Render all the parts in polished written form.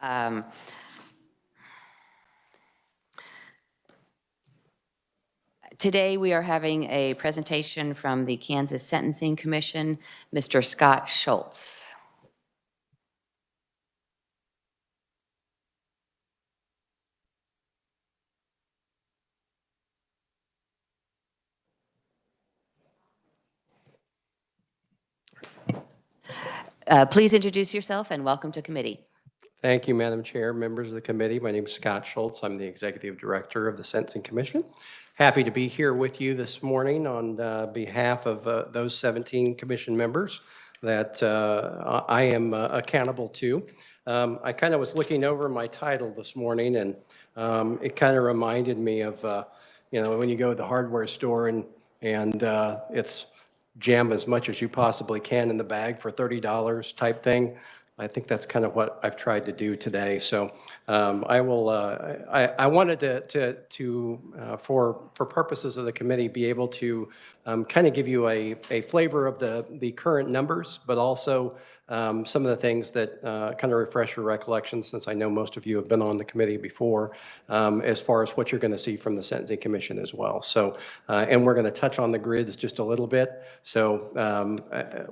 Um, Today, we are having a presentation from the Kansas Sentencing Commission, Mr. Scott Schultz. Please introduce yourself and welcome to committee. Thank you, Madam Chair, members of the committee. My name is Scott Schultz. I'm the Executive Director of the Sentencing Commission. Happy to be here with you this morning on behalf of those 17 commission members that I am accountable to. I kind of was looking over my title this morning, and it kind of reminded me of, when you go to the hardware store and it's jam as much as you possibly can in the bag for $30 type thing. I think that's kind of what I've tried to do today. So I wanted for purposes of the committee, be able to kind of give you a flavor of the current numbers, but also some of the things that kind of refresh your recollection, since I know most of you have been on the committee before, as far as what you're going to see from the Sentencing Commission as well. So, and we're going to touch on the grids just a little bit. So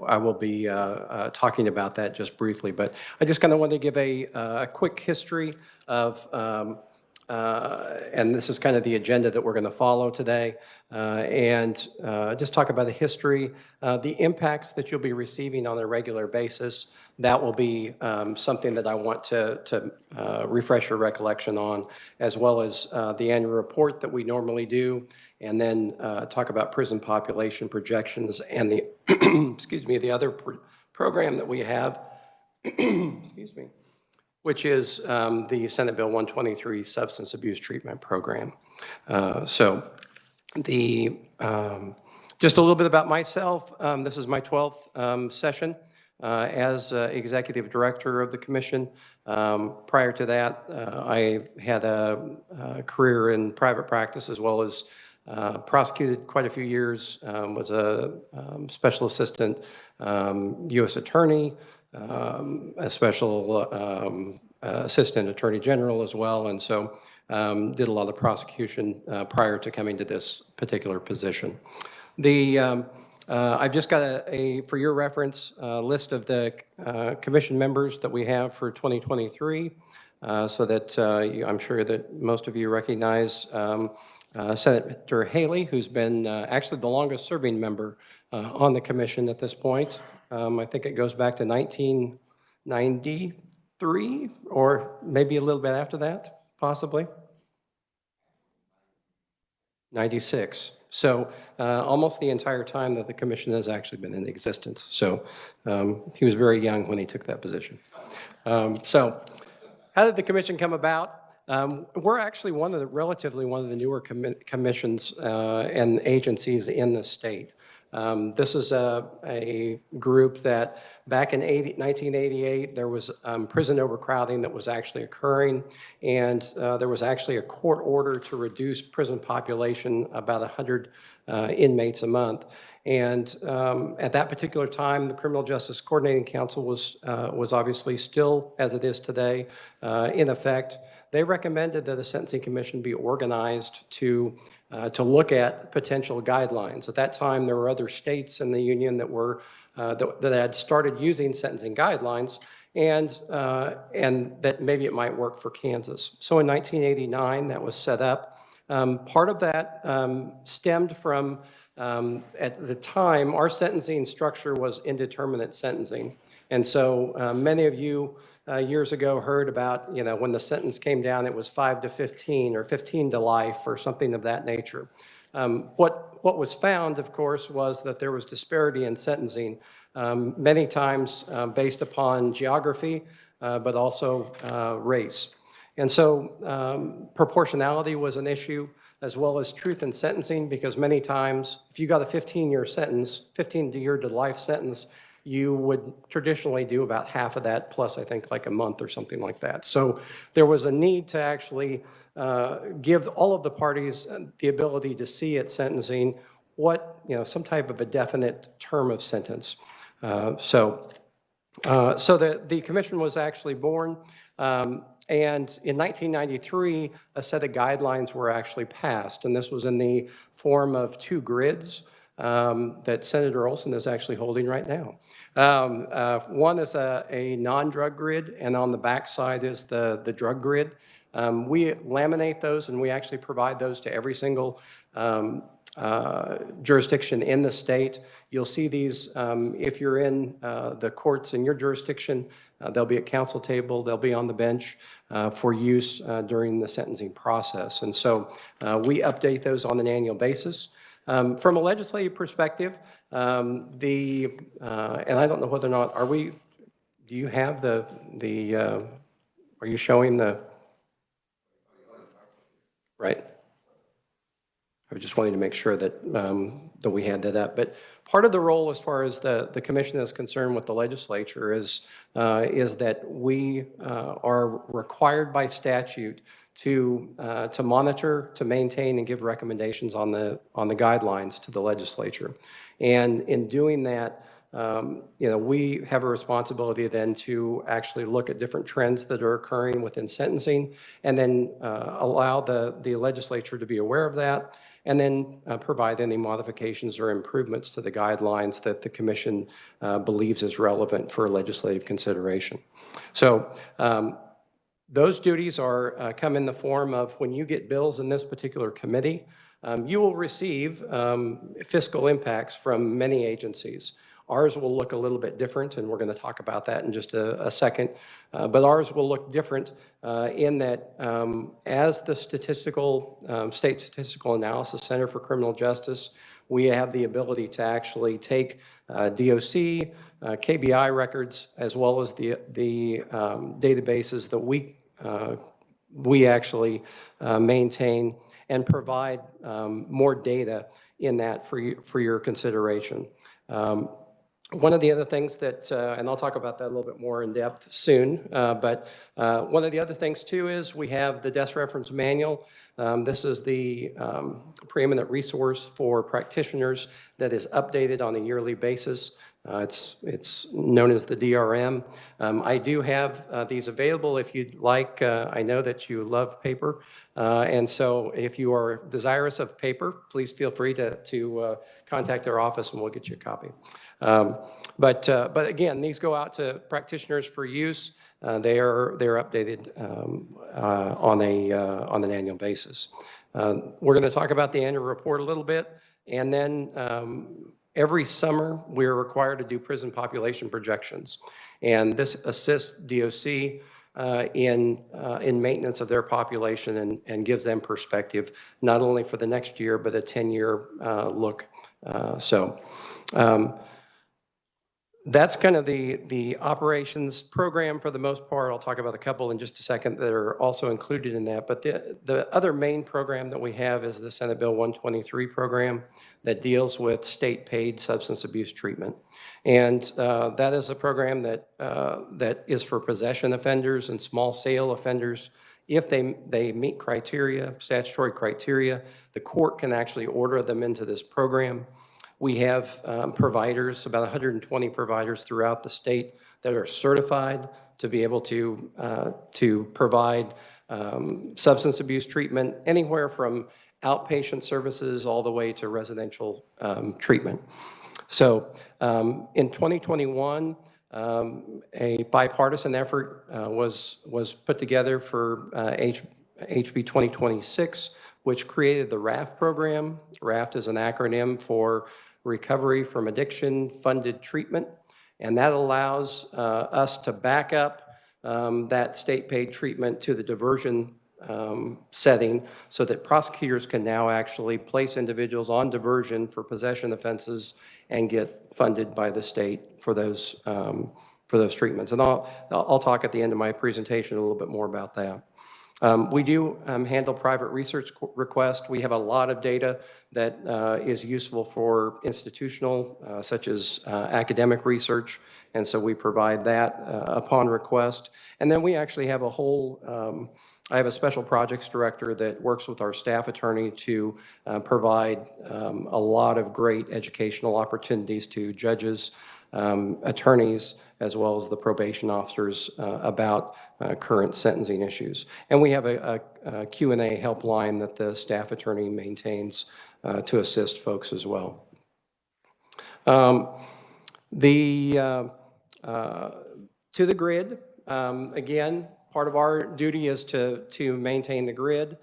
I will be talking about that just briefly, but I just kind of wanted to give a quick history of, and this is kind of the agenda that we're going to follow today, and just talk about the history, the impacts that you'll be receiving on a regular basis. That will be something that I want to refresh your recollection on, as well as the annual report that we normally do, and then talk about prison population projections and the, excuse me, the other program that we have, excuse me, which is the Senate Bill 123 Substance Abuse Treatment Program. So just a little bit about myself. This is my 12th session as Executive Director of the Commission. Prior to that, I had a career in private practice, as well as prosecuted quite a few years, was a special assistant U.S. attorney, a special assistant attorney general as well, and so did a lot of prosecution prior to coming to this particular position. I've just got for your reference, list of the commission members that we have for 2023, so that I'm sure that most of you recognize Senator Haley, who's been actually the longest serving member on the commission at this point. I think it goes back to 1993, or maybe a little bit after that, possibly. 96. So almost the entire time that the commission has actually been in existence. So he was very young when he took that position. So how did the commission come about? We're actually relatively one of the newer commissions and agencies in the state. This is a group that back in 1988, there was prison overcrowding that was actually occurring, and there was actually a court order to reduce prison population about 100 inmates a month. And at that particular time, the Criminal Justice Coordinating Council was obviously still, as it is today, in effect. They recommended that a sentencing commission be organized to look at potential guidelines. At that time, there were other states in the union that were that had started using sentencing guidelines, and that maybe it might work for Kansas. So in 1989, that was set up. Part of that stemmed from, at the time, our sentencing structure was indeterminate sentencing. And so many of you years ago heard about, when the sentence came down, it was 5 to 15 or 15 to life or something of that nature. What was found, of course, was that there was disparity in sentencing, many times based upon geography, but also race. And so proportionality was an issue, as well as truth in sentencing, because many times if you got a 15-year sentence, 15-year to life sentence, you would traditionally do about half of that, plus I think like a month or something like that. So there was a need to actually give all of the parties the ability to see at sentencing some type of a definite term of sentence. So So the commission was actually born, and in 1993, a set of guidelines were actually passed, and this was in the form of 2 grids that Senator Olson is actually holding right now. One is a non-drug grid, and on the back side is the drug grid. We laminate those, and we actually provide those to every single jurisdiction in the state. You'll see these if you're in the courts in your jurisdiction. They'll be at council table, they'll be on the bench for use during the sentencing process. And so we update those on an annual basis. From a legislative perspective, and I don't know whether or not, do you have are you showing right? I just wanted to make sure that, that we had that up. But part of the role as far as the commission is concerned with the legislature is that we are required by statute to monitor, to maintain, and give recommendations on the guidelines to the legislature. And in doing that, we have a responsibility then to actually look at different trends that are occurring within sentencing, and then allow the legislature to be aware of that, and then provide any modifications or improvements to the guidelines that the commission believes is relevant for legislative consideration. So those duties come in the form of, when you get bills in this particular committee, you will receive fiscal impacts from many agencies. Ours will look a little bit different, and we're going to talk about that in just a second. But ours will look different in that as the State Statistical Analysis Center for Criminal Justice, we have the ability to actually take DOC, KBI records, as well as the databases that we actually maintain, and provide more data in that for your consideration. One of the other things that, and I'll talk about that a little bit more in depth soon, but one of the other things too is we have the desk reference manual. This is the preeminent resource for practitioners that is updated on a yearly basis. It's known as the DRM. I do have these available if you'd like. I know that you love paper, and so if you are desirous of paper, please feel free to contact our office and we'll get you a copy. But again, these go out to practitioners for use. They're updated on an annual basis. We're going to talk about the annual report a little bit, and then every summer we're required to do prison population projections, and this assists DOC in maintenance of their population and gives them perspective not only for the next year but a 10-year look. That's kind of the operations program for the most part. I'll talk about a couple in just a second that are also included in that. But the other main program that we have is the Senate Bill 123 program that deals with state-paid substance abuse treatment. And that is a program that is for possession offenders and small sale offenders. If they meet criteria, statutory criteria, the court can actually order them into this program. We have providers, about 120 providers throughout the state that are certified to be able to provide substance abuse treatment, anywhere from outpatient services all the way to residential treatment. So in 2021, a bipartisan effort was put together for HB 2026, which created the RAFT program. RAFT is an acronym for Recovery from Addiction Funded Treatment, and that allows us to back up that state-paid treatment to the diversion setting, so that prosecutors can now actually place individuals on diversion for possession offenses and get funded by the state for those treatments. And I'll talk at the end of my presentation a little bit more about that. We do handle private research requests. We have a lot of data that is useful for institutional, such as academic research, and so we provide that upon request. And then we actually have a whole, I have a special projects director that works with our staff attorney to provide a lot of great educational opportunities to judges, attorneys as well as the probation officers about current sentencing issues. And we have a Q&A helpline that the staff attorney maintains to assist folks as well. To the grid, again, part of our duty is to maintain the grid.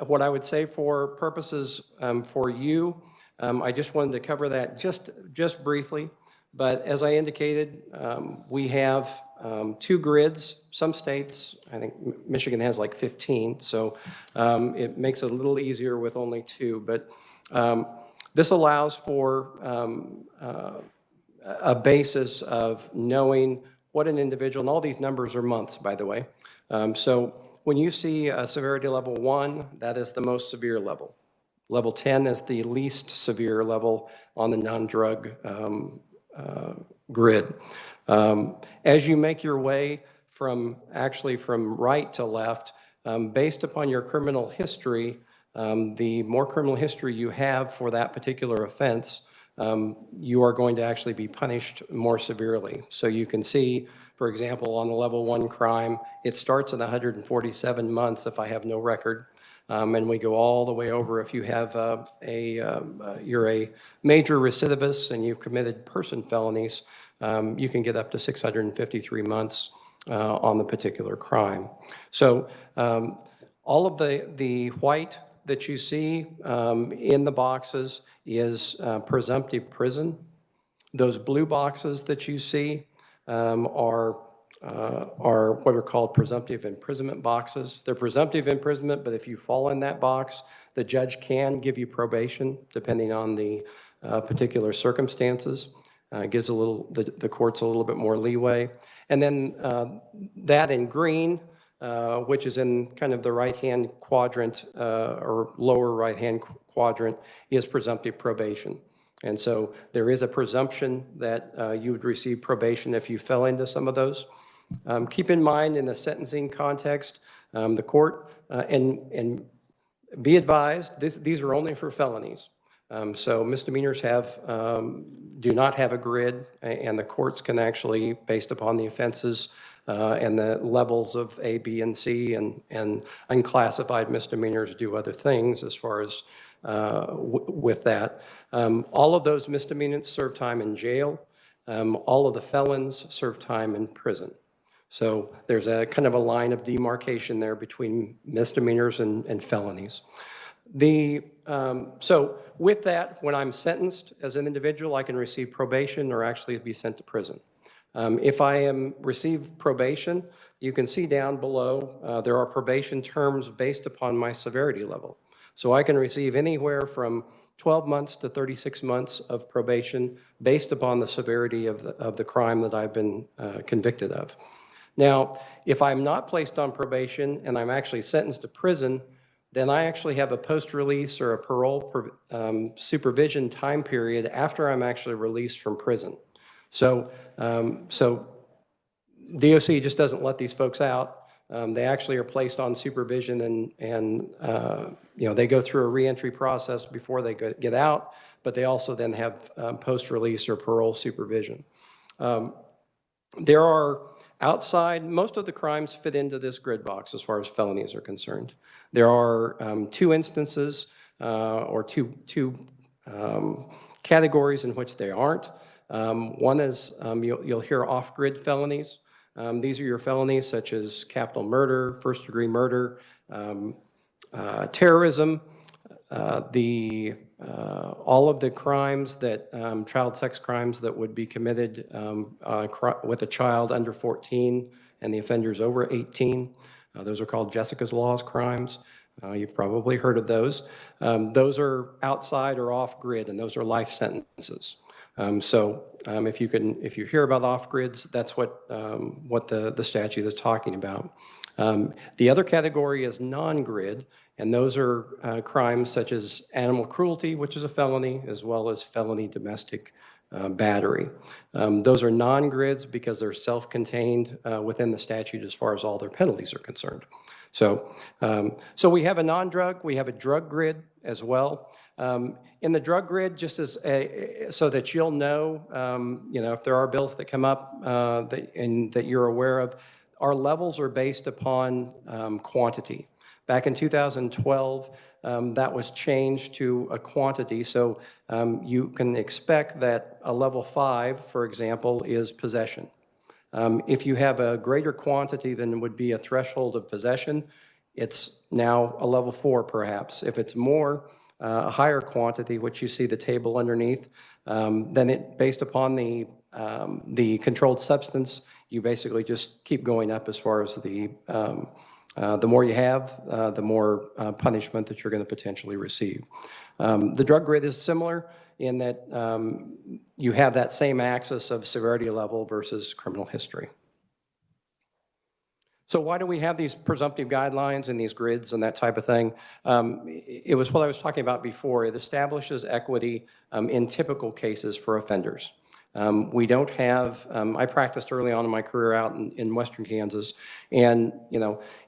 What I would say for purposes for you, I just wanted to cover that just briefly. But as I indicated, we have 2 grids. Some states, I think Michigan has like 15, so it makes it a little easier with only 2. But this allows for a basis of knowing what an individual, and all these numbers are months, by the way. So when you see a severity level 1, that is the most severe level. Level 10 is the least severe level on the non-drug grid. As you make your way from right to left, based upon your criminal history, the more criminal history you have for that particular offense, you are going to actually be punished more severely. So you can see, for example, on the level 1 crime, it starts at 147 months if I have no record. And we go all the way over if you have you're a major recidivist and you've committed person felonies, you can get up to 653 months on the particular crime. So all of the white that you see in the boxes is presumptive prison. Those blue boxes that you see are what are called presumptive imprisonment boxes. They're presumptive imprisonment, but if you fall in that box, the judge can give you probation depending on the particular circumstances. It gives the courts a little bit more leeway. And then that in green, which is in kind of the right-hand quadrant or lower right-hand quadrant, is presumptive probation. And so there is a presumption that you would receive probation if you fell into some of those. Keep in mind in the sentencing context, the court, and be advised, these are only for felonies. So misdemeanors do not have a grid, and the courts can actually, based upon the offenses and the levels of A, B, and C, and unclassified misdemeanors do other things as far as with that. All of those misdemeanors serve time in jail. All of the felons serve time in prison. So there's a kind of a line of demarcation there between misdemeanors and felonies. So with that, when I'm sentenced as an individual, I can receive probation or actually be sent to prison. If I receive probation, you can see down below, there are probation terms based upon my severity level. So I can receive anywhere from 12 months to 36 months of probation based upon the severity of the crime that I've been convicted of. Now, if I'm not placed on probation and I'm actually sentenced to prison, then I actually have a post-release or a parole supervision time period after I'm actually released from prison. So DOC just doesn't let these folks out. They actually are placed on supervision and they go through a reentry process before they get out, but they also then have post-release or parole supervision. There are outside, most of the crimes fit into this grid box as far as felonies are concerned. There are 2 instances or two categories in which they aren't. One is you'll hear off-grid felonies. These are your felonies such as capital murder, first-degree murder, terrorism, all of the crimes that, child sex crimes that would be committed with a child under 14 and the offender's over 18. Those are called Jessica's Law's crimes. You've probably heard of those. Those are outside or off-grid, and those are life sentences. If you hear about off-grids, that's what the statute is talking about. The other category is non-grid, and those are crimes such as animal cruelty, which is a felony, as well as felony domestic battery. Those are non-grids because they're self-contained within the statute as far as all their penalties are concerned. So we have a non-drug, we have a drug grid as well. In the drug grid, just as so that you'll know, if there are bills that come up that you're aware of, our levels are based upon quantity. Back in 2012, that was changed to a quantity, so you can expect that a level 5, for example, is possession. If you have a greater quantity than would be a threshold of possession, it's now a level 4 perhaps. If it's more, a higher quantity, which you see the table underneath, then based upon the controlled substance, you basically just keep going up as far as the more you have, the more punishment that you're going to potentially receive. The drug grid is similar in that you have that same axis of severity level versus criminal history. So why do we have these presumptive guidelines and these grids and that type of thing? It was what I was talking about before. It establishes equity in typical cases for offenders. We don't have, I practiced early on in my career out in western Kansas, and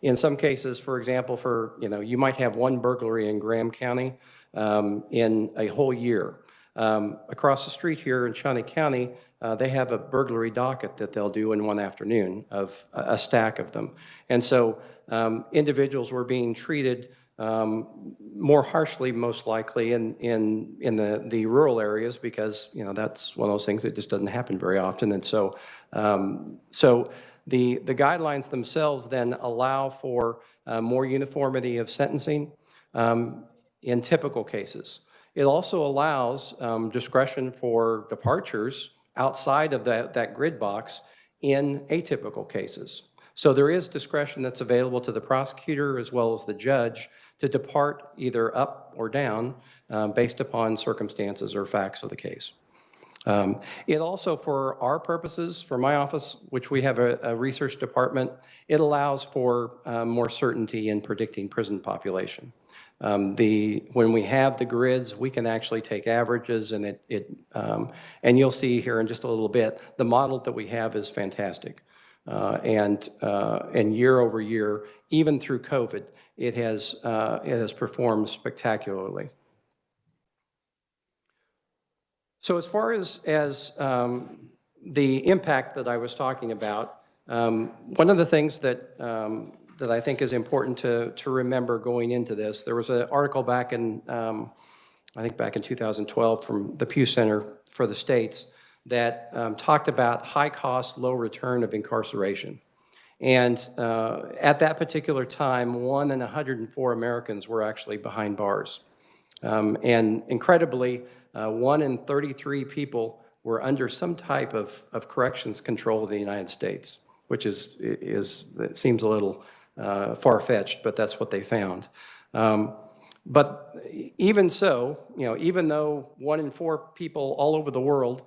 in some cases, for example, you might have one burglary in Graham County in a whole year. Across the street here in Shawnee County, they have a burglary docket that they'll do in one afternoon of a stack of them. And so individuals were being treated more harshly, most likely, in the rural areas because, that's one of those things that just doesn't happen very often. And so, the guidelines themselves then allow for more uniformity of sentencing in typical cases. It also allows discretion for departures outside of that grid box in atypical cases. So there is discretion that's available to the prosecutor as well as the judge to depart either up or down based upon circumstances or facts of the case. It also, for our purposes, for my office, which we have a research department, it allows for more certainty in predicting prison population. When we have the grids, we can actually take averages, and and you'll see here in just a little bit, the model that we have is fantastic. And year over year, even through COVID, it has performed spectacularly. So as far as the impact that I was talking about, one of the things that I think is important to remember going into this, there was an article back in, I think back in 2012 from the Pew Center for the States that talked about high cost, low return of incarceration. And at that particular time, 1 in 104 Americans were actually behind bars. And incredibly, 1 in 33 people were under some type of corrections control in the United States, which it seems a little far-fetched, but that's what they found. But even so, even though 1 in 4 people all over the world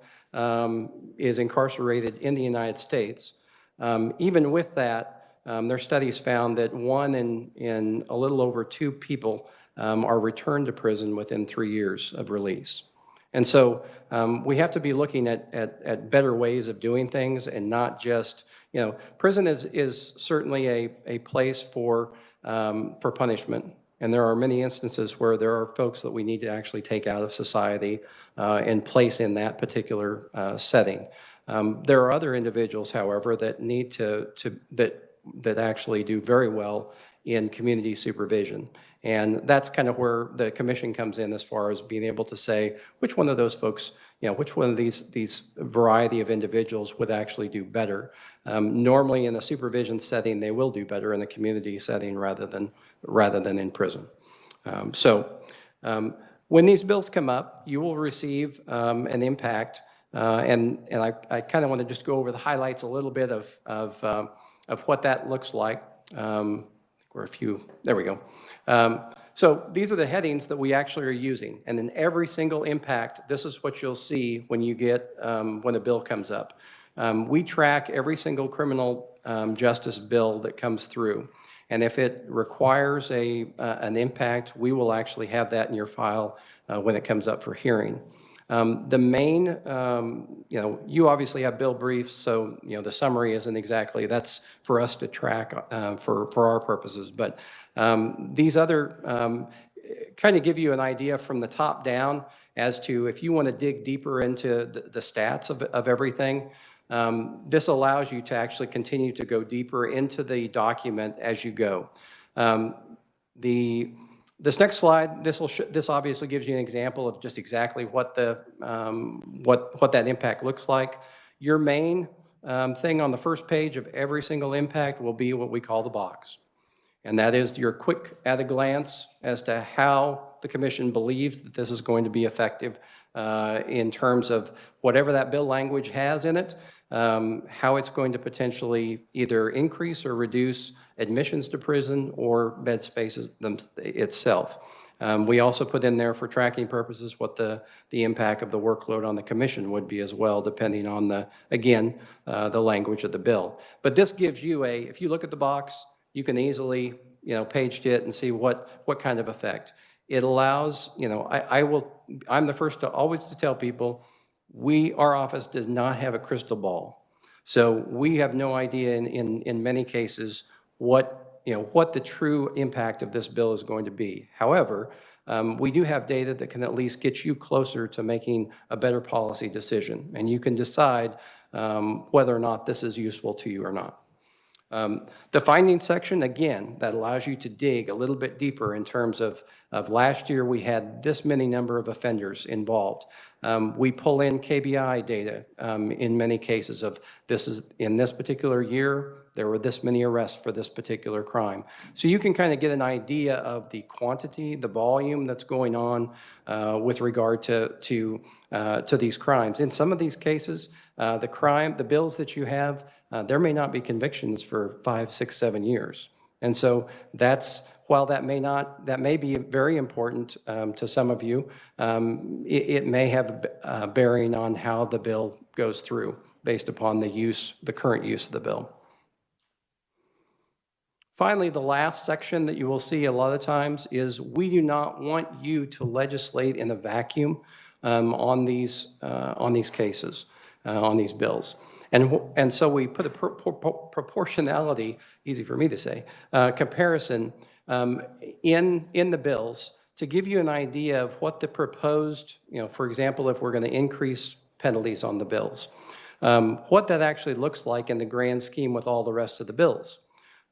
is incarcerated in the United States, even with that, their studies found that 1 in a little over 2 people are returned to prison within 3 years of release. And so we have to be looking at better ways of doing things and not just, prison is certainly a place for punishment. And there are many instances where there are folks that we need to actually take out of society and place in that particular setting. There are other individuals, however, that need that actually do very well in community supervision. And that's kind of where the commission comes in as far as being able to say which one of those folks, which one of these variety of individuals would actually do better. Normally in a supervision setting, they will do better in a community setting rather than in prison. When these bills come up, you will receive an impact, and I kind of want to just go over the highlights a little bit of what that looks like. There we go. So these are the headings that we actually are using, and in every single impact, this is what you'll see when you get, when a bill comes up. We track every single criminal justice bill that comes through, and if it requires an impact, we will actually have that in your file when it comes up for hearing. The main, you obviously have bill briefs, so the summary isn't exactly, that's for us to track for our purposes, but these other kind of give you an idea from the top down as to if you want to dig deeper into the stats of everything. This allows you to actually continue to go deeper into the document as you go. This next slide, this obviously gives you an example of just exactly what what that impact looks like. Your main thing on the first page of every single impact will be what we call the box. And that is your quick at a glance as to how the commission believes that this is going to be effective in terms of whatever that bill language has in it, how it's going to potentially either increase or reduce admissions to prison or bed spaces itself. We also put in there for tracking purposes what the impact of the workload on the commission would be as well, depending on the language of the bill. But this gives you if you look at the box, you can easily, page it and see what kind of effect. It allows, I'm the first to always to tell people, our office does not have a crystal ball. So we have no idea in many cases what the true impact of this bill is going to be. However, we do have data that can at least get you closer to making a better policy decision, and you can decide whether or not this is useful to you or not. The findings section, again, that allows you to dig a little bit deeper in terms of last year we had this many number of offenders involved. We pull in KBI data in many cases of in this particular year, there were this many arrests for this particular crime. So you can kind of get an idea of the quantity, the volume that's going on with regard to these crimes. In some of these cases, the bills that you have, there may not be convictions for 5, 6, 7 years. And so while that may be very important to some of you, it may have a bearing on how the bill goes through based upon the current use of the bill. Finally, the last section that you will see a lot of times is we do not want you to legislate in a vacuum on these cases, on these bills. And so we put a proportionality, easy for me to say, comparison in the bills to give you an idea of what the proposed, for example, if we're going to increase penalties on the bills, what that actually looks like in the grand scheme with all the rest of the bills.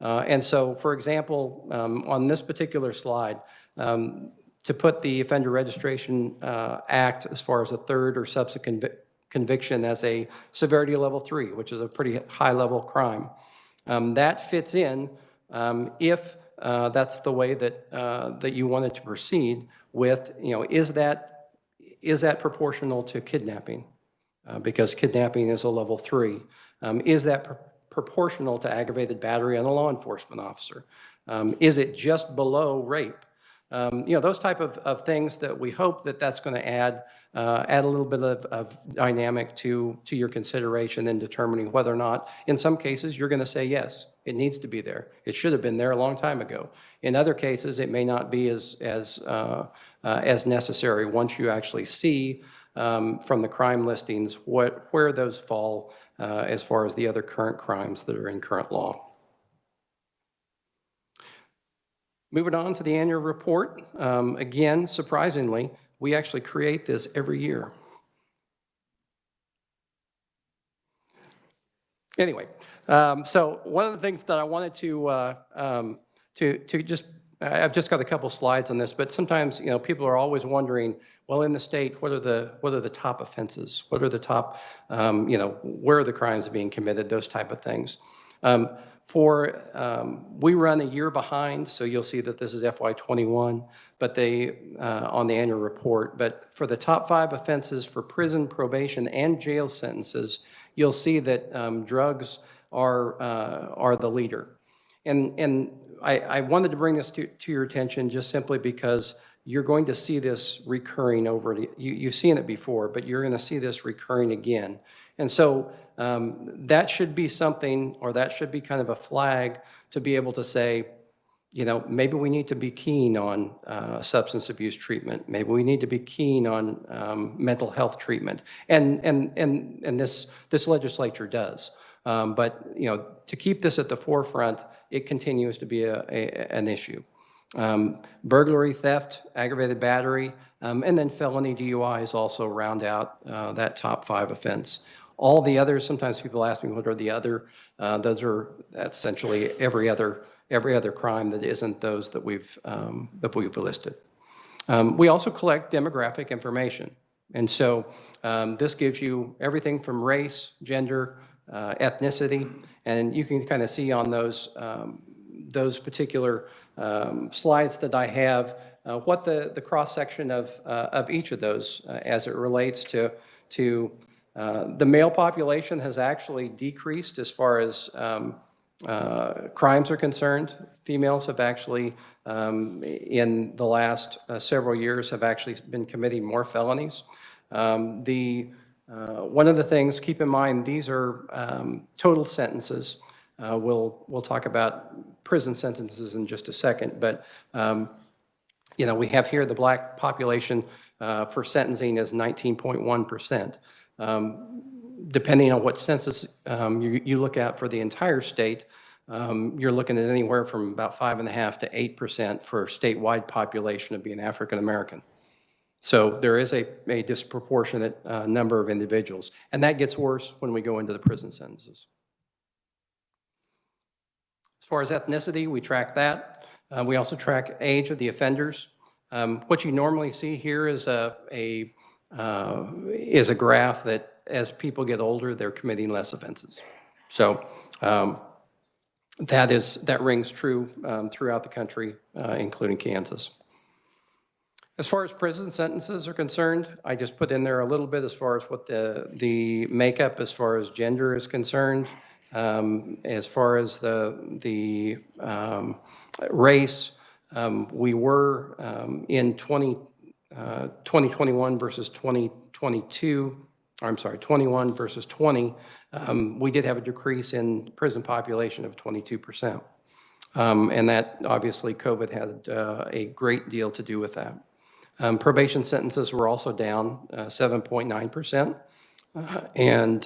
And so, for example, on this particular slide, to put the Offender Registration Act as far as a third or subsequent conviction as a severity level 3, which is a pretty high level crime. That fits in if that's the way that you wanted to proceed with, is that proportional to kidnapping? Because kidnapping is a level 3. Is that proportional to aggravated battery on a law enforcement officer? Is it just below rape? Those type of things that we hope that's going to add a little bit of dynamic to your consideration in determining whether or not, in some cases, you're going to say, yes, it needs to be there. It should have been there a long time ago. In other cases, it may not be as necessary once you actually see from the crime listings where those fall as far as the other current crimes that are in current law. Moving on to the annual report. Again, surprisingly, we actually create this every year. Anyway, so one of the things that I wanted to just, I've just got a couple slides on this, but sometimes people are always wondering, well, in the state, what are the top offenses? What are the top, where are the crimes being committed? Those type of things. We run a year behind, so you'll see that this is FY21, but on the annual report. But for the top 5 offenses for prison, probation, and jail sentences, you'll see that drugs are the leader. And I wanted to bring this to your attention just simply because you're going to see this recurring you've seen it before, but you're going to see this recurring again. And so that should be something, or that should be kind of a flag to be able to say, maybe we need to be keen on substance abuse treatment. Maybe we need to be keen on mental health treatment. And this legislature does. But to keep this at the forefront, it continues to be an issue. Burglary, theft, aggravated battery, and then felony DUIs also round out that top 5 offense. All the others, sometimes people ask me what are the other, that's essentially every other crime that isn't those that we've listed. We also collect demographic information. And so this gives you everything from race, gender, ethnicity, and you can kind of see on those particular slides that I have what the cross-section of each of those as it relates to the male population has actually decreased as far as crimes are concerned. Females have actually, in the last several years, have actually been committing more felonies. One of the things, keep in mind, these are total sentences. We'll talk about prison sentences in just a second, but we have here the black population for sentencing is 19.1%. Depending on what census you look at for the entire state, you're looking at anywhere from about 5.5% to 8% for statewide population of being African American. So there is a disproportionate number of individuals, and that gets worse when we go into the prison sentences. As far as ethnicity, we track that. We also track age of the offenders. What you normally see here is a graph that as people get older, they're committing less offenses. So that rings true throughout the country, including Kansas. As far as prison sentences are concerned, I just put in there a little bit as far as what the makeup as far as gender is concerned. As far as the race, we were in 2021 versus 2022, I'm sorry, 21 versus 20, we did have a decrease in prison population of 22%. And that, obviously, COVID had a great deal to do with that. Probation sentences were also down 7.9%. And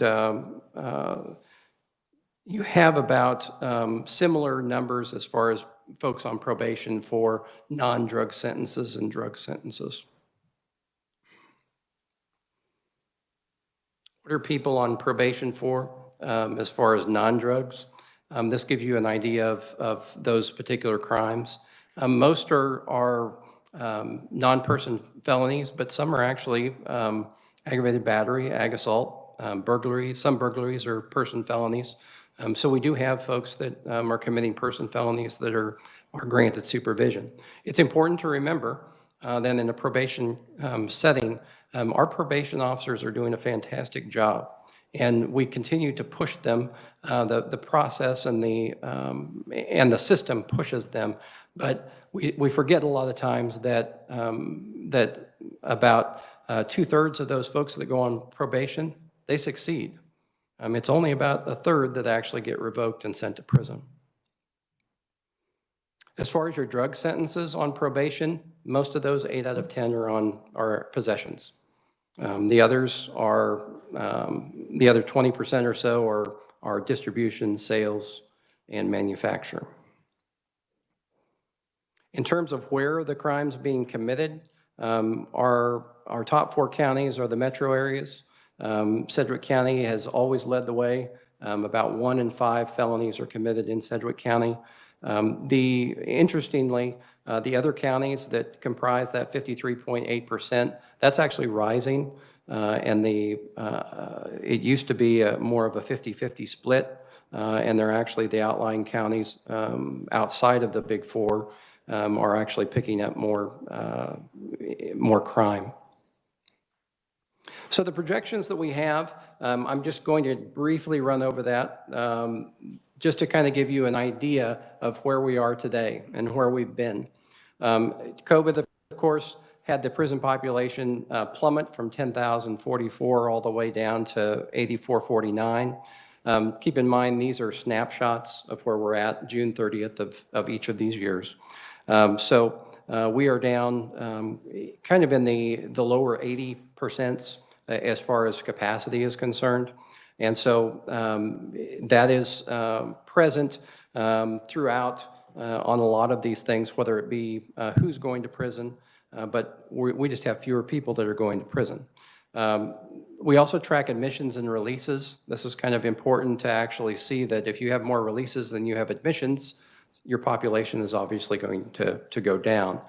you have about similar numbers as far as folks on probation for non-drug sentences and drug sentences. What are people on probation for as far as non-drugs? This gives you an idea of those particular crimes. Most are non-person felonies, but some are actually aggravated battery, ag assault, burglary. Some burglaries are person felonies. So we do have folks that are committing person felonies that are granted supervision. It's important to remember that in a probation setting, our probation officers are doing a fantastic job, and we continue to push them. The process and the system pushes them, but we forget a lot of times that that about 2/3 of those folks that go on probation, they succeed. It's only about 1/3 that actually get revoked and sent to prison. As far as your drug sentences on probation, most of those 8 out of 10 are possessions. The others are, the other 20% or so are distribution, sales, and manufacture. In terms of where the crime's being committed, our top 4 counties are the metro areas. Sedgwick County has always led the way. About 1 in 5 felonies are committed in Sedgwick County. Interestingly, the other counties that comprise that 53.8%, that's actually rising, and it used to be more of a 50-50 split, and they're actually the outlying counties outside of the Big Four are actually picking up more crime. So the projections that we have, I'm just going to briefly run over that, just to kind of give you an idea of where we are today and where we've been. COVID, of course, had the prison population plummet from 10,044 all the way down to 8,449. Keep in mind, these are snapshots of where we're at June 30th of each of these years. So we are down kind of in the lower 80% as far as capacity is concerned. And so that is present throughout on a lot of these things, whether it be who's going to prison, but we just have fewer people that are going to prison. We also track admissions and releases. This is kind of important to actually see that if you have more releases than you have admissions, your population is obviously going to go down.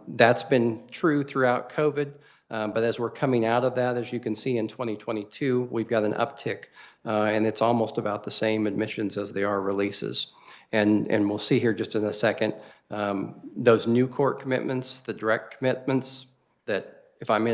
That's been true throughout COVID, but as we're coming out of that, as you can see in 2022, we've got an uptick, and it's almost about the same admissions as they are releases. And we'll see here just in a second, those new court commitments, the direct commitments, that if I'm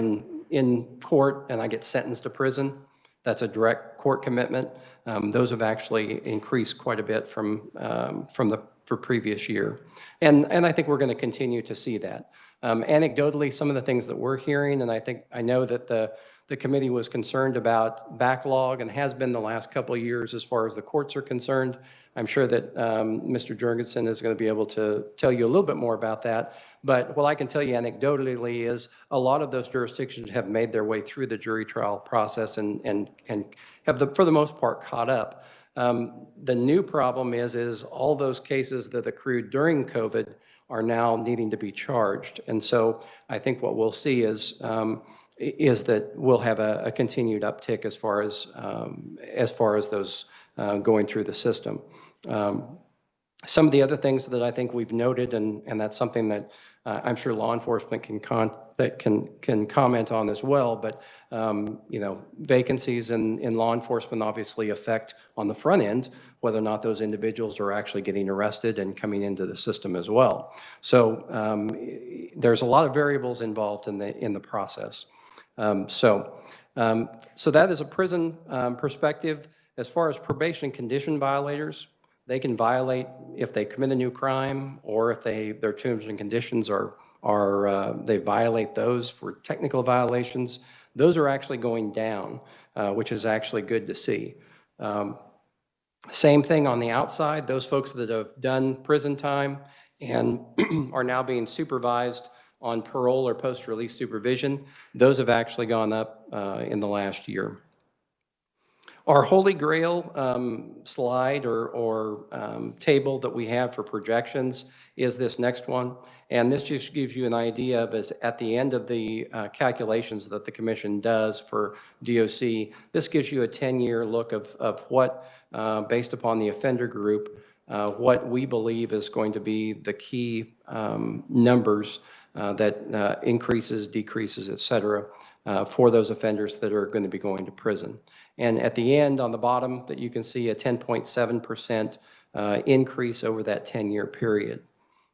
in court and I get sentenced to prison, that's a direct court commitment. Those have actually increased quite a bit from the previous year. And I think we're going to continue to see that. Anecdotally, some of the things that we're hearing, and I know that the committee was concerned about backlog and has been the last couple of years as far as the courts are concerned. I'm sure that Mr. Jurgensen is going to be able to tell you a little bit more about that. But what I can tell you anecdotally is a lot of those jurisdictions have made their way through the jury trial process and have, for the most part, caught up. The new problem is all those cases that accrued during COVID are now needing to be charged. And so I think what we'll see is that we'll have a continued uptick as far as those going through the system. Some of the other things that I think we've noted, and that's something that I'm sure law enforcement can comment on as well, but vacancies in law enforcement obviously affect on the front end whether or not those individuals are actually getting arrested and coming into the system as well. So there's a lot of variables involved in the process. So that is a prison perspective. As far as probation condition violators, they can violate if they commit a new crime or if their terms and conditions they violate those for technical violations. Those are actually going down, which is actually good to see. Same thing on the outside, those folks that have done prison time and are now being supervised on parole or post-release supervision, those have actually gone up in the last year. Our Holy Grail slide or table that we have for projections is this next one. And this just gives you an idea of, at the end of the calculations that the commission does for DOC, this gives you a 10-year look of what, based upon the offender group, what we believe is going to be the key numbers that increases, decreases, et cetera, for those offenders that are going to be going to prison. And at the end, on the bottom, that you can see a 10.7% increase over that 10-year period.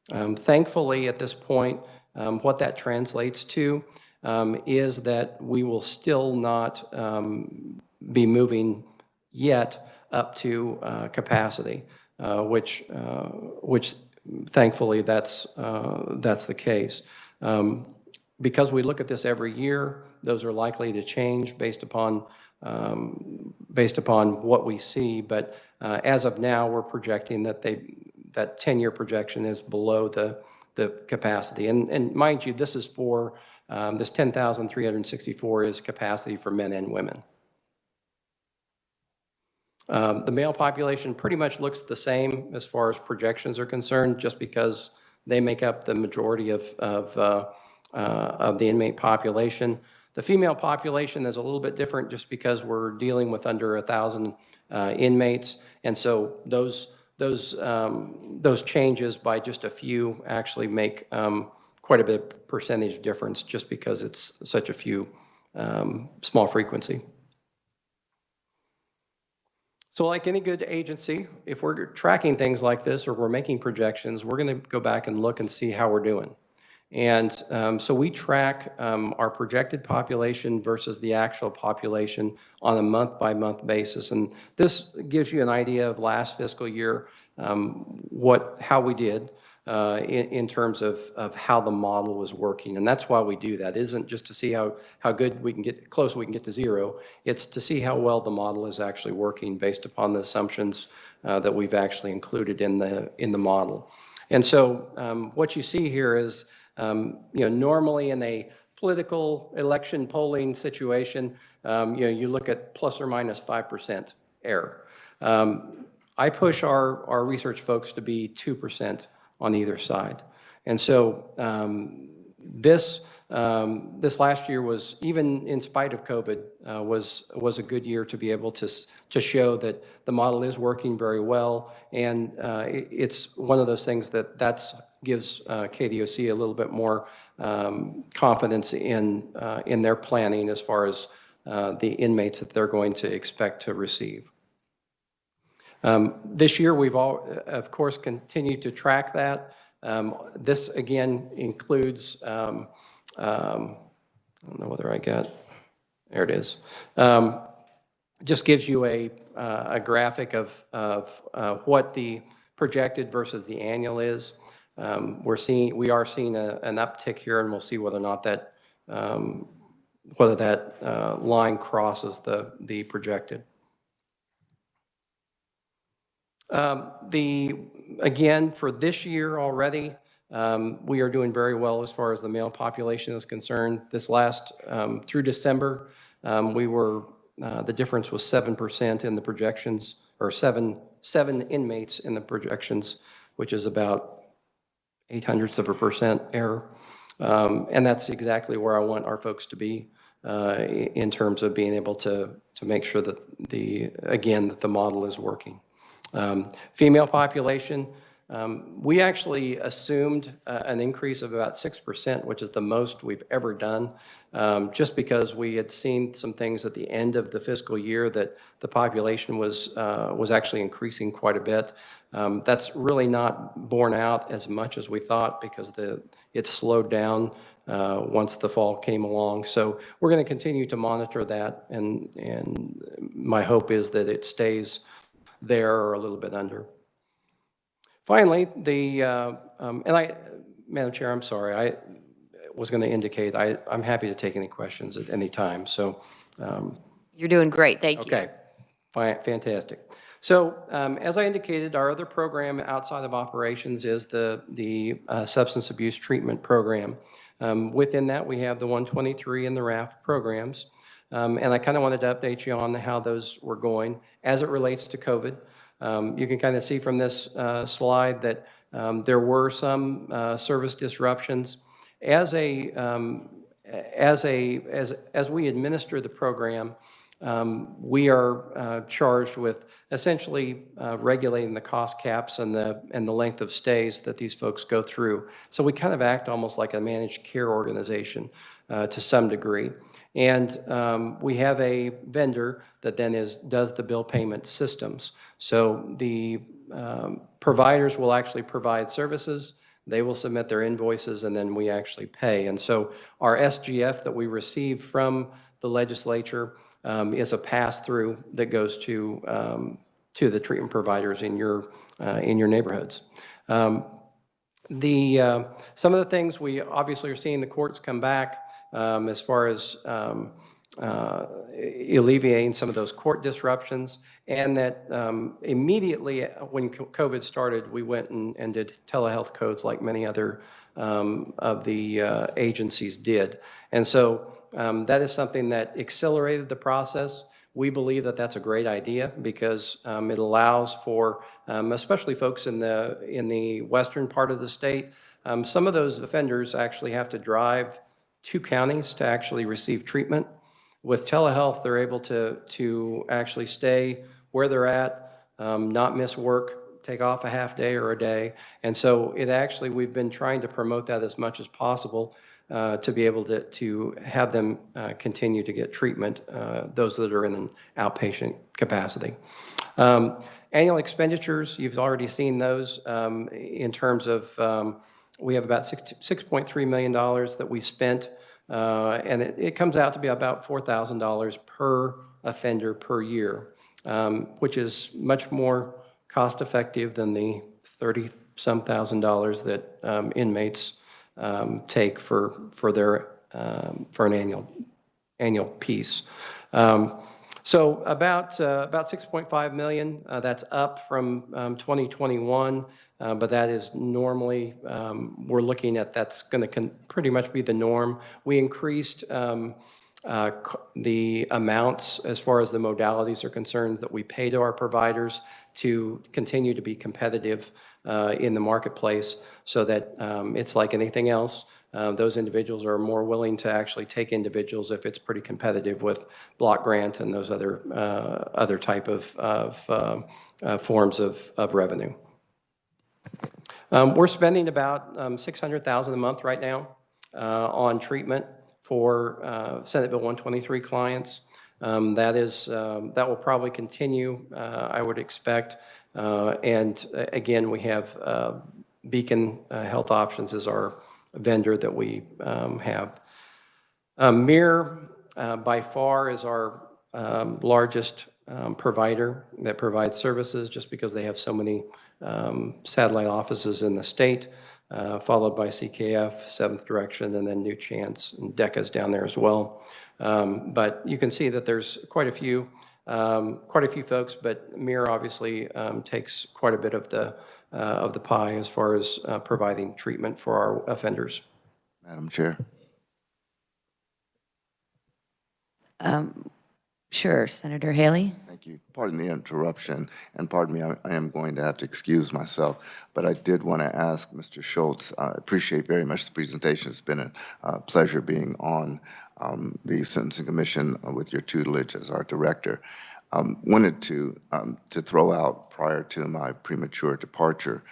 Thankfully, at this point, what that translates to is that we will still not be moving yet up to capacity, which thankfully that's the case. Because we look at this every year, those are likely to change based upon what we see. But as of now, we're projecting that that 10-year projection is below the capacity. And mind you, this is for this 10,364 is capacity for men and women. The male population pretty much looks the same as far as projections are concerned, just because they make up the majority of the inmate population. The female population is a little bit different just because we're dealing with under 1,000 inmates, and so those changes by just a few actually make quite a bit of percentage difference just because it's such a few small frequency. So like any good agency, if we're tracking things like this or we're making projections, we're going to go back and look and see how we're doing. And so we track our projected population versus the actual population on a month-by-month basis. And this gives you an idea of last fiscal year, how we did in terms of how the model was working. And that's why we do that. It isn't just to see how good we can get, close we can get to zero. It's to see how well the model is actually working based upon the assumptions that we've actually included in the model. And so what you see here is, normally in a political election polling situation, you look at plus or minus 5% error. I push our research folks to be 2% on either side. And so this last year was, even in spite of COVID, was a good year to be able to show that the model is working very well. And it's one of those things that gives KDOC a little bit more confidence in their planning as far as the inmates that they're going to expect to receive. This year, we've of course, continued to track that. This, again, includes, I don't know whether I got, there it is. Just gives you a graphic of what the projected versus the annual is. We are seeing an uptick here, and we'll see whether or not that, whether that line crosses the projected. Again, for this year already, we are doing very well as far as the male population is concerned. This last, through December, the difference was 7% in the projections, or seven inmates in the projections, which is about 0.08% error. And that's exactly where I want our folks to be in terms of being able to make sure that that the model is working. Female population, we actually assumed an increase of about 6%, which is the most we've ever done, just because we had seen some things at the end of the fiscal year that the population was actually increasing quite a bit. That's really not borne out as much as we thought, because it slowed down once the fall came along. So we're going to continue to monitor that, and my hope is that it stays there or a little bit under. Finally, Madam Chair, I'm sorry, I was going to indicate I'm happy to take any questions at any time. So You're doing great. Thank you. Okay, fantastic. So as I indicated, our other program outside of operations is the substance abuse treatment program. Within that, we have the 123 and the RAF programs. And I kind of wanted to update you on how those were going as it relates to COVID. You can kind of see from this slide that there were some service disruptions. As we administer the program, we are charged with essentially regulating the cost caps and the length of stays that these folks go through. So we kind of act almost like a managed care organization to some degree. And we have a vendor that then does the bill payment systems. So the providers will actually provide services, they will submit their invoices, and then we actually pay. And so our SGF that we receive from the legislature is a pass-through that goes to the treatment providers in your neighborhoods. Some of the things we obviously are seeing the courts come back as far as alleviating some of those court disruptions, and that immediately when COVID started, we went and did telehealth codes like many other of the agencies did. And so that is something that accelerated the process. We believe that that's a great idea because it allows for, especially folks in the western part of the state, some of those offenders actually have to drive 2 counties to actually receive treatment. With telehealth, they're able to actually stay where they're at, not miss work, take off a half day or a day. And so we've been trying to promote that as much as possible to be able to have them continue to get treatment, those that are in an outpatient capacity. Annual expenditures, you've already seen those in terms of we have about $6.3 million that we spent, and it comes out to be about $4,000 per offender per year, which is much more cost-effective than the $30-some thousand that inmates take for an annual piece. So about $6.5 million. That's up from 2021, but that is normally we're looking at that's going to pretty much be the norm. We increased the amounts as far as the modalities are concerned that we pay to our providers to continue to be competitive in the marketplace so that it's like anything else. Those individuals are more willing to actually take individuals if it's pretty competitive with block grant and those other type of forms of revenue. We're spending about $600,000 a month right now on treatment for Senate Bill 123 clients. That will probably continue, I would expect. And again, we have Beacon Health Options as our vendor that we have. Mir, by far, is our largest provider that provides services just because they have so many satellite offices in the state, followed by CKF, Seventh Direction, and then New Chance, and DECA's down there as well. But you can see that there's quite a few folks, but Mir obviously takes quite a bit of the pie as far as providing treatment for our offenders. Madam Chair. Sure, Senator Haley. Thank you. Pardon the interruption, and pardon me, I am going to have to excuse myself, but I did want to ask Mr. Schultz, I appreciate very much the presentation. It's been a pleasure being on the Sentencing Commission with your tutelage as our director. Wanted to throw out, prior to my premature departure,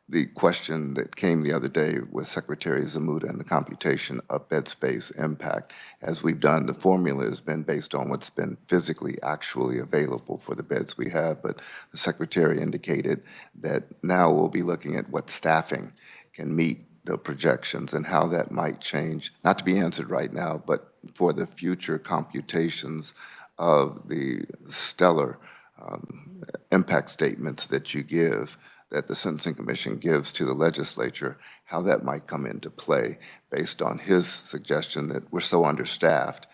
the question that came the other day with Secretary Zamuda and the computation of bed space impact. As we've done, the formula has been based on what's been physically actually available for the beds we have, but the Secretary indicated that now we'll be looking at what staffing can meet the projections and how that might change, not to be answered right now, but for the future computations of the stellar impact statements that you give, that the Sentencing Commission gives to the legislature, how that might come into play based on his suggestion that we're so understaffed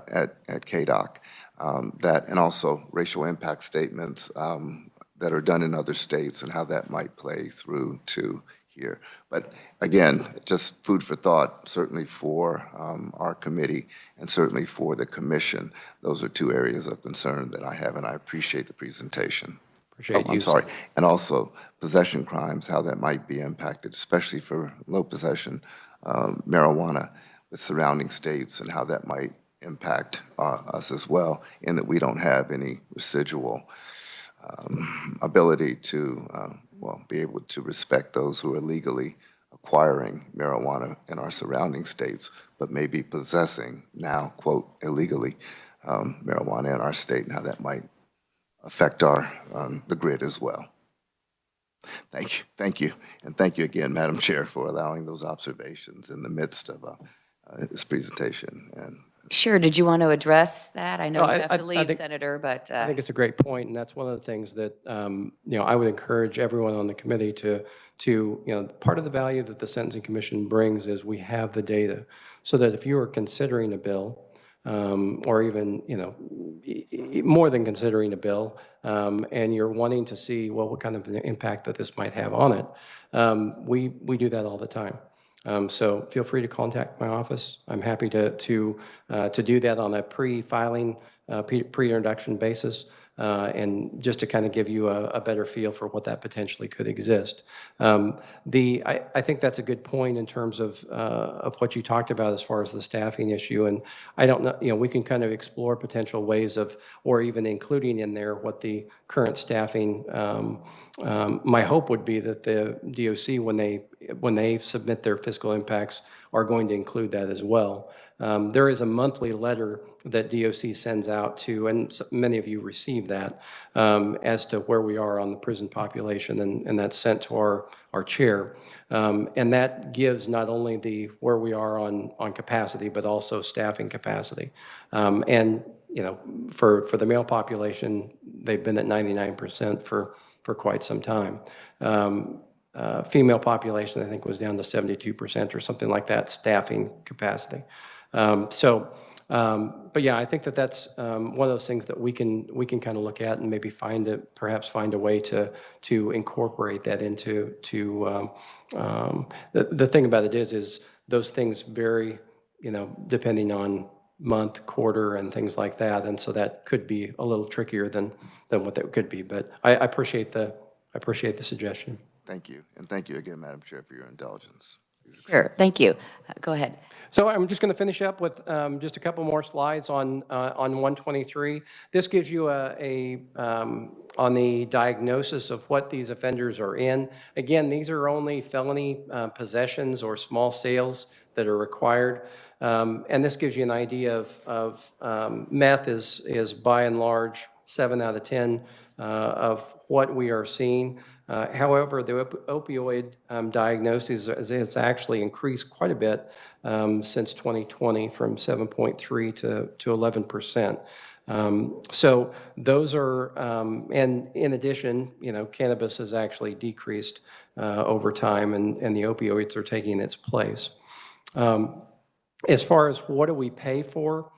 at KDOC, that, and also racial impact statements that are done in other states and how that might play through to here. But again, just food for thought, certainly for our committee and certainly for the commission. Those are two areas of concern that I have, and I appreciate the presentation. I'm sorry. And also possession crimes, how that might be impacted, especially for low possession marijuana with surrounding states, and how that might impact us as well, in that we don't have any residual ability to, be able to respect those who are legally acquiring marijuana in our surrounding states, but maybe possessing now, quote, illegally marijuana in our state, and how that might affect our the grid as well. Thank you, and thank you again, Madam Chair, for allowing those observations in the midst of this presentation. And sure. Did you want to address that? I know No, you have to leave, Senator, but I think it's a great point, and that's one of the things that I would encourage everyone on the committee to part of the value that the Sentencing Commission brings is we have the data, so that if you are considering a bill, or even, more than considering a bill, and you're wanting to see, well, what kind of an impact that this might have on it, we do that all the time. So feel free to contact my office. I'm happy to do that on a pre-filing, pre-introduction basis, and just to kind of give you a better feel for what that potentially could exist. I think that's a good point in terms of what you talked about as far as the staffing issue. And I don't know, we can kind of explore potential ways of, or even including in there what the current staffing. My hope would be that the DOC, when they submit their fiscal impacts, are going to include that as well. There is a monthly letter that DOC sends out to, and many of you receive that, as to where we are on the prison population, and that's sent to our chair. And that gives not only where we are on capacity, but also staffing capacity. And for the male population, they've been at 99% for quite some time. Female population, I think, was down to 72% or something like that, staffing capacity. But yeah, I think that's one of those things that we can kind of look at and maybe perhaps find a way to incorporate that into. The thing about it is those things vary, depending on month, quarter, and things like that. And so that could be a little trickier than what that could be. But I appreciate the suggestion. Thank you. And thank you again, Madam Chair, for your indulgence. Sure, thank you. Go ahead. So I'm just going to finish up with just a couple more slides on 123. This gives you on the diagnosis of what these offenders are in. Again, these are only felony possessions or small sales that are required. And this gives you an idea of meth is by and large 7 out of 10 of what we are seeing. However, the opioid diagnosis has actually increased quite a bit since 2020, from 7.3 to 11%. So those are, and in addition, cannabis has actually decreased over time, and the opioids are taking its place. As far as what do we pay for,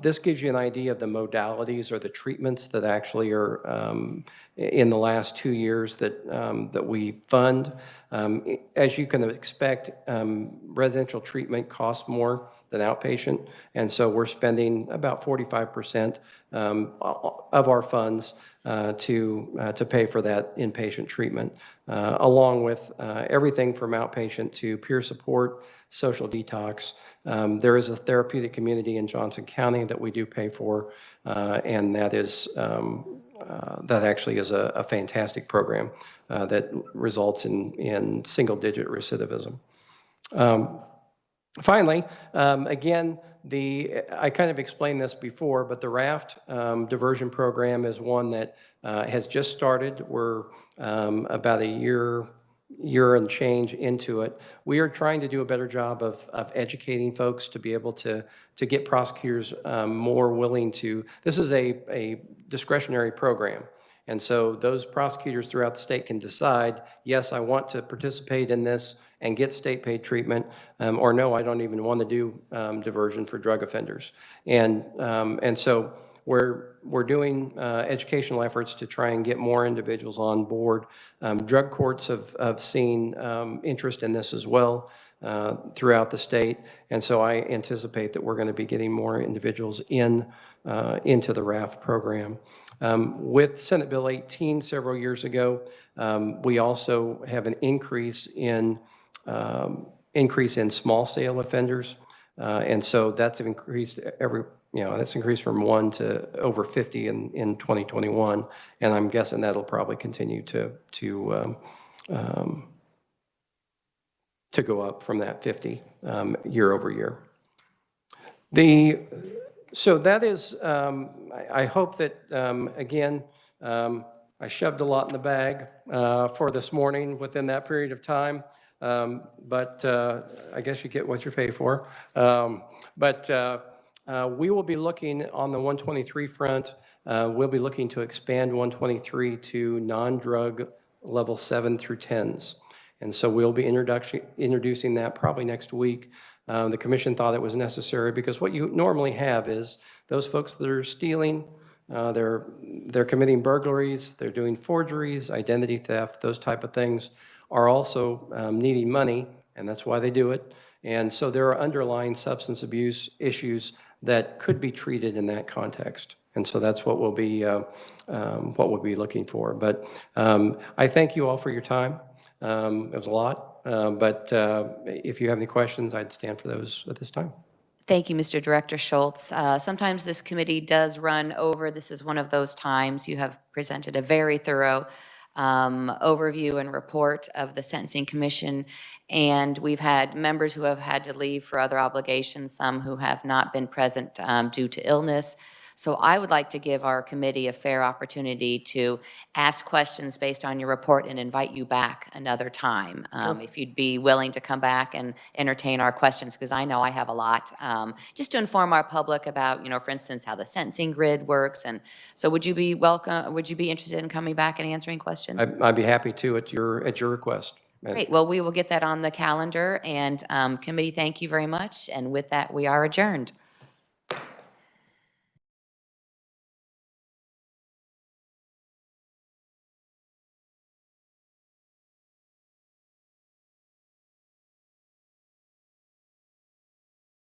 this gives you an idea of the modalities or the treatments that actually are in the last 2 years that we fund. As you can expect, residential treatment costs more than outpatient, and so we're spending about 45% of our funds to pay for that inpatient treatment, along with everything from outpatient to peer support, social detox. There is a therapeutic community in Johnson County that we do pay for, and that actually is a fantastic program that results in single-digit recidivism. Finally, again, I kind of explained this before, but the RAFT diversion program is one that has just started. We're about a year and change into it. We are trying to do a better job of educating folks to be able to get prosecutors more willing to. This is a discretionary program. And so those prosecutors throughout the state can decide, yes, I want to participate in this and get state-paid treatment, or no, I don't even want to do diversion for drug offenders. And so we're doing educational efforts to try and get more individuals on board. Drug courts have seen interest in this as well throughout the state, and so I anticipate that we're going to be getting more individuals into the RAFT program. With Senate Bill 18 several years ago, we also have an increase in small sale offenders, and so that's increased that's increased from 1 to over 50 in 2021, and I'm guessing that'll probably continue to go up from that 50 year over year. So that is, I hope that, again, I shoved a lot in the bag for this morning within that period of time, but I guess you get what you pay for. We will be looking on the 123 front, we'll be looking to expand 123 to non-drug level 7 through 10s. And so we'll be introducing that probably next week. The commission thought it was necessary because what you normally have is those folks that are stealing, they're committing burglaries, they're doing forgeries, identity theft, those type of things, are also needing money, and that's why they do it. And so there are underlying substance abuse issues that could be treated in that context. And so that's what we'll be looking for. But I thank you all for your time. It was a lot, but if you have any questions, I'd stand for those at this time. Thank you, Mr. Director Schultz. Sometimes this committee does run over. This is one of those times. You have presented a very thorough overview and report of the Sentencing Commission, and we've had members who have had to leave for other obligations, some who have not been present due to illness. So I would like to give our committee a fair opportunity to ask questions based on your report and invite you back another time. If you'd be willing to come back and entertain our questions, because I know I have a lot, just to inform our public about, for instance, how the sentencing grid works. And so would you be interested in coming back and answering questions? I'd be happy to at your request. Great. Well, we will get that on the calendar. And committee, thank you very much. And with that, we are adjourned.